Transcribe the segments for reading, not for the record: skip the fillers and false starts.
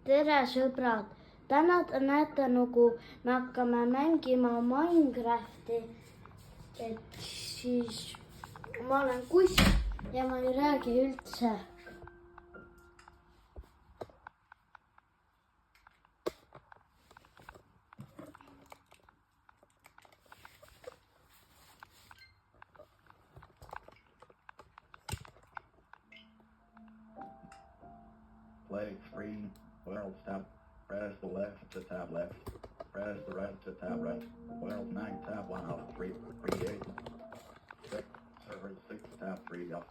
Tere sõbrad, täna te näete nagu me hakkame mängima Minecrafti, et siis ma olen kuss ja ma ei räägi üldse. Play screen, world tab, press the left to tab left, press the right to tab right, world 9 tab 1 out of 3, create, 6, server 6 tab 3 off,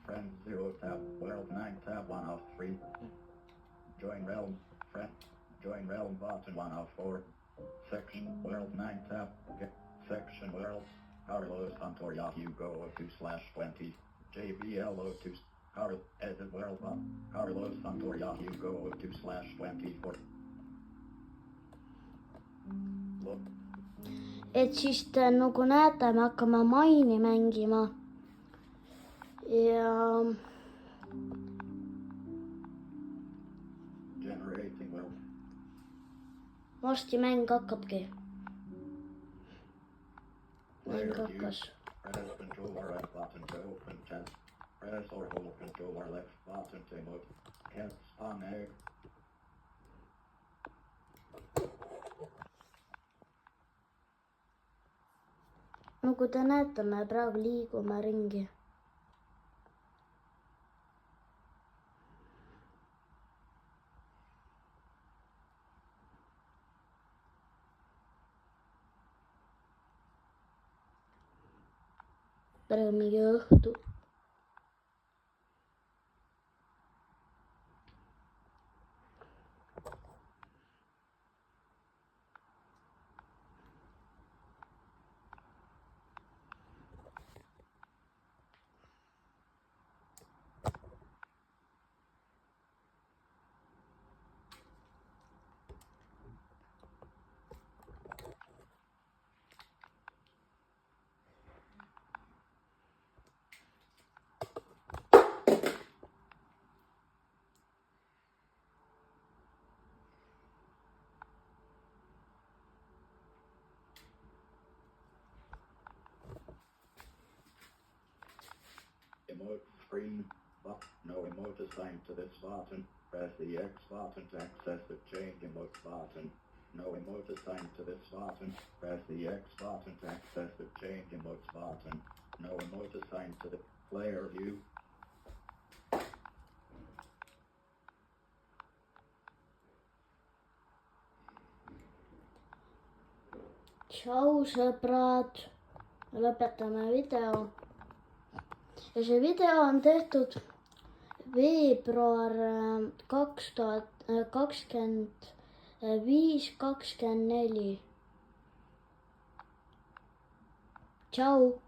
friend 0 tab, world 9 tab 1 out of 3, join realm, friend, join realm button 1 out of 4, section, world 9 tab, get, section world, Carlos Santoria Hugo 2/20, JBL02, edit world up, Carlos Santoria Hugo 2/24. Look. Et siis te nagu näete, me hakkame Mine'i mängima ja Generating world. varsti mäng hakkabki. Mäng Player hakkas. view. Press control or right button to open chat. Press or hold control or left button to move. Cat spawn egg. Nagu te näete, me praegu liigume ringi. Praegu mingi õhtu. Emote screen. No emote assigned to this button. Press the X button to access the change emote button. No emote assigned to this button. Press the X button to access the change emote button. No emote assigned to the player view. Tšau sõbrad, lõpetame video. Ja see video on tehtud veebruar 2025-24. Tšau!